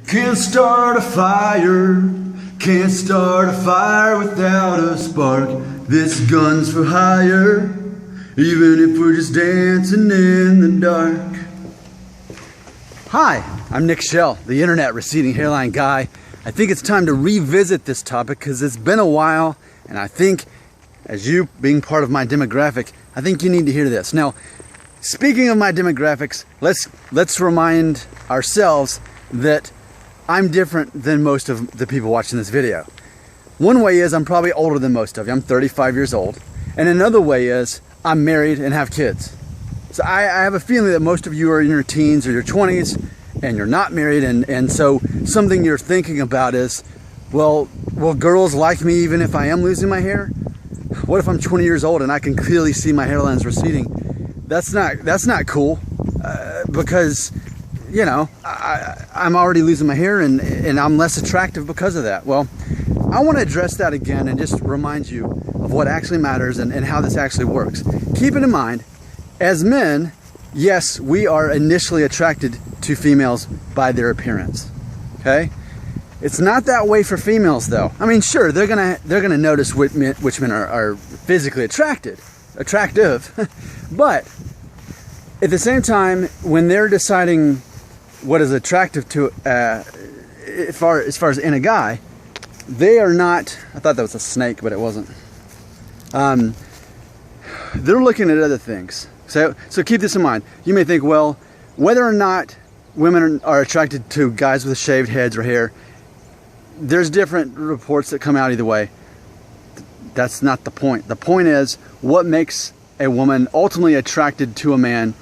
Can't start a fire, can't start a fire without a spark. This gun's for hire, even if we're just dancing in the dark. Hi, I'm Nick Shell, the internet receding hairline guy. I think it's time to revisit this topic because it's been a while, and I think, as you being part of my demographic, I think you need to hear this. Now, speaking of my demographics, let's remind ourselves that I'm different than most of the people watching this video. One way is I'm probably older than most of you. I'm 35 years old. And another way is I'm married and have kids. So I have a feeling that most of you are in your teens or your 20s and you're not married, and so something you're thinking about is, well, will girls like me even if I am losing my hair? What if I'm 20 years old and I can clearly see my hairline's receding? That's not cool, because you know, I'm already losing my hair and I'm less attractive because of that. Well, I want to address that again and just remind you of what actually matters and how this actually works. Keep it in mind, as men, yes, we are initially attracted to females by their appearance, okay? It's not that way for females though. I mean, sure, they're gonna notice which men are physically attractive, but at the same time, when they're deciding what is attractive to as far as in a guy, they are not, I thought that was a snake, but it wasn't. They're looking at other things. So keep this in mind. You may think, well, whether or not women are attracted to guys with shaved heads or hair, there's different reports that come out either way. That's not the point. The point is what makes a woman ultimately attracted to a man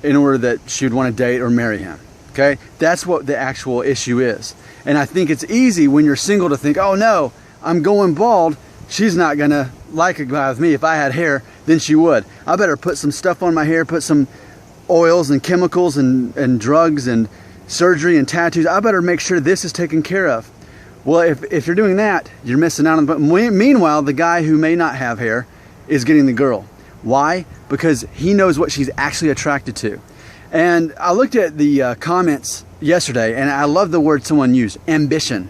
in order that she would want to date or marry him. Okay, that's what the actual issue is. And I think it's easy when you're single to think, oh no, I'm going bald, she's not gonna like a guy with me. If I had hair, then she would. I better put some stuff on my hair, put some oils and chemicals and drugs and surgery and tattoos. I better make sure this is taken care of. Well, if you're doing that, you're missing out on the. Meanwhile, the guy who may not have hair is getting the girl. Why? Because he knows what she's actually attracted to. And I looked at the comments yesterday, and I love the word someone used, ambition.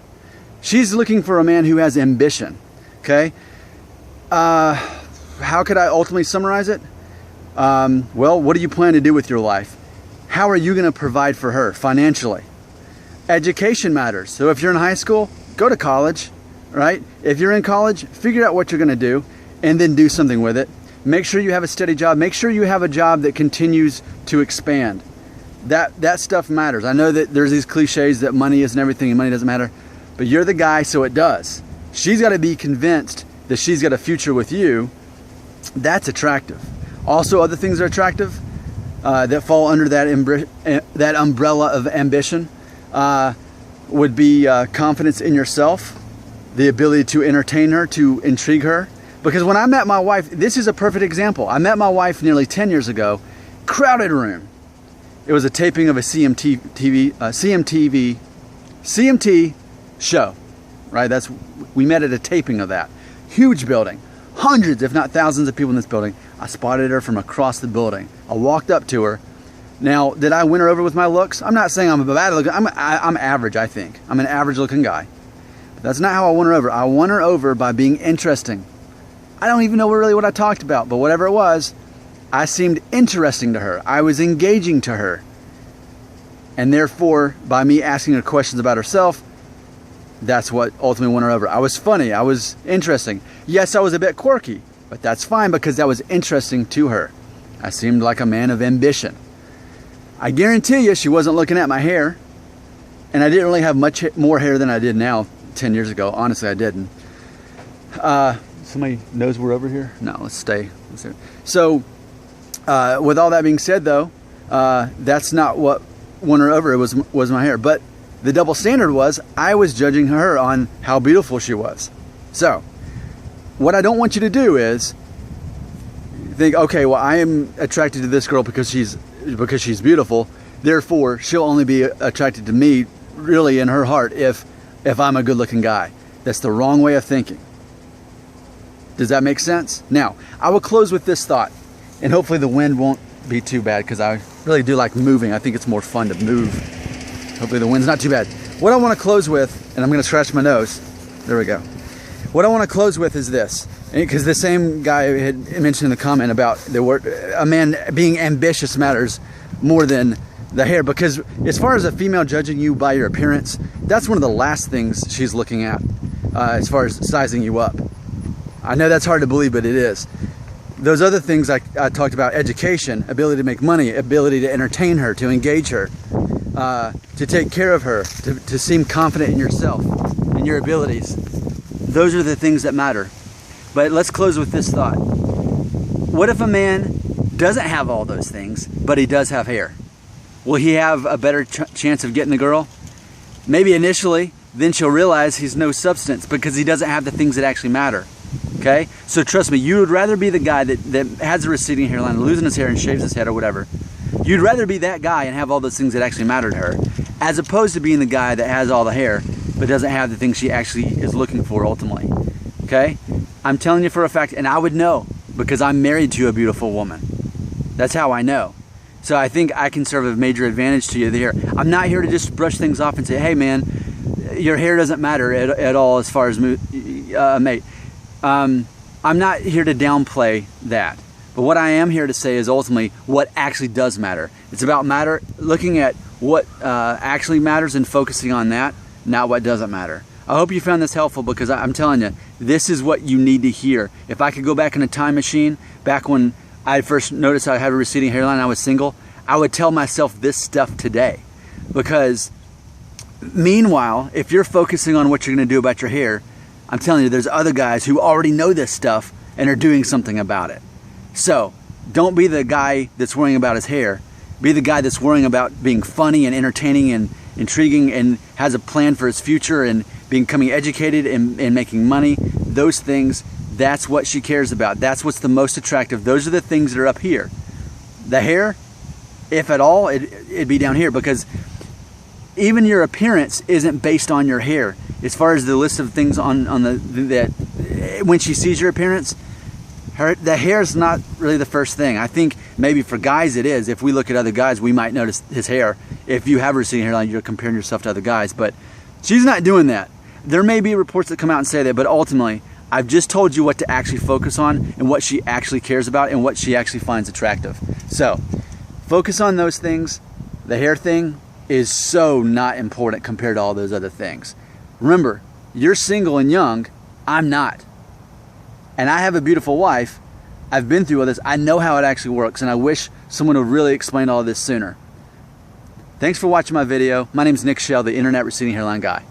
She's looking for a man who has ambition, okay? How could I ultimately summarize it? Well, what do you plan to do with your life? How are you going to provide for her financially? Education matters. So if you're in high school, go to college, right? If you're in college, figure out what you're going to do and then do something with it. Make sure you have a steady job. Make sure you have a job that continues to expand. That stuff matters. I know that there's these cliches that money isn't everything and money doesn't matter, but you're the guy, so it does. She's got to be convinced that she's got a future with you. That's attractive. Also, other things are attractive that fall under that umbrella of ambition would be confidence in yourself, the ability to entertain her, to intrigue her. Because when I met my wife, this is a perfect example. I met my wife nearly 10 years ago, crowded room. It was a taping of a CMT show, right? We met at a taping of that. Huge building, hundreds if not thousands of people in this building. I spotted her from across the building. I walked up to her. Now, did I win her over with my looks? I'm not saying I'm a bad looking. I'm average, I think. I'm an average looking guy. But that's not how I won her over. I won her over by being interesting. I don't even know really what I talked about, but whatever it was, I seemed interesting to her. I was engaging to her. And therefore, by me asking her questions about herself, that's what ultimately won her over. I was funny. I was interesting. Yes, I was a bit quirky, but that's fine because that was interesting to her. I seemed like a man of ambition. I guarantee you she wasn't looking at my hair, and I didn't really have much more hair than I did now 10 years ago. Honestly, I didn't. Somebody knows we're over here? No, let's stay. So, with all that being said, though, that's not what won her over. It was my hair. But the double standard was I was judging her on how beautiful she was. So, what I don't want you to do is think, okay, well, I am attracted to this girl because she's beautiful. Therefore, she'll only be attracted to me, really, in her heart, if I'm a good-looking guy. That's the wrong way of thinking. Does that make sense? Now, I will close with this thought, and hopefully the wind won't be too bad because I really do like moving. I think it's more fun to move. Hopefully the wind's not too bad. what I want to close with, and I'm going to scratch my nose. There we go. What I want to close with is this, because the same guy had mentioned in the comment about the word, a man being ambitious matters more than the hair, because as far as a female judging you by your appearance, that's one of the last things she's looking at as far as sizing you up. I know that's hard to believe, but it is. Those other things I talked about, education, ability to make money, ability to entertain her, to engage her, to take care of her, to seem confident in yourself and your abilities. Those are the things that matter. But let's close with this thought. What if a man doesn't have all those things, but he does have hair? Will he have a better chance of getting the girl? Maybe initially, then she'll realize he's no substance because he doesn't have the things that actually matter. Okay? So trust me, you would rather be the guy that has a receding hairline, losing his hair and shaves his head or whatever. You'd rather be that guy and have all those things that actually matter to her, as opposed to being the guy that has all the hair but doesn't have the things she actually is looking for ultimately. Okay? I'm telling you for a fact, and I would know because I'm married to a beautiful woman. That's how I know. So I think I can serve a major advantage to you there. I'm not here to just brush things off and say, hey man, your hair doesn't matter at all as far as mate. I'm not here to downplay that. But what I am here to say is ultimately what actually does matter. It's about looking at what actually matters and focusing on that, not what doesn't matter. I hope you found this helpful, because I'm telling you, this is what you need to hear. If I could go back in a time machine, back when I first noticed I had a receding hairline and I was single, I would tell myself this stuff today. Because meanwhile, if you're focusing on what you're going to do about your hair, I'm telling you, there's other guys who already know this stuff and are doing something about it. So don't be the guy that's worrying about his hair. Be the guy that's worrying about being funny and entertaining and intriguing and has a plan for his future and becoming educated and making money. Those things, that's what she cares about. That's what's the most attractive. Those are the things that are up here. The hair, if at all, it'd be down here, because even your appearance isn't based on your hair. As far as the list of things on that when she sees your appearance, the hair is not really the first thing. I think maybe for guys it is. If we look at other guys, we might notice his hair. If you have a receding hairline, you're comparing yourself to other guys. But she's not doing that. There may be reports that come out and say that, but ultimately, I've just told you what to actually focus on and what she actually cares about and what she actually finds attractive. So, focus on those things. The hair thing is so not important compared to all those other things. Remember, you're single and young. I'm not. And I have a beautiful wife. I've been through all this. I know how it actually works, and I wish someone would really explain all this sooner. Thanks for watching my video. My name is Nick Shell, the Internet Receding Hairline Guy.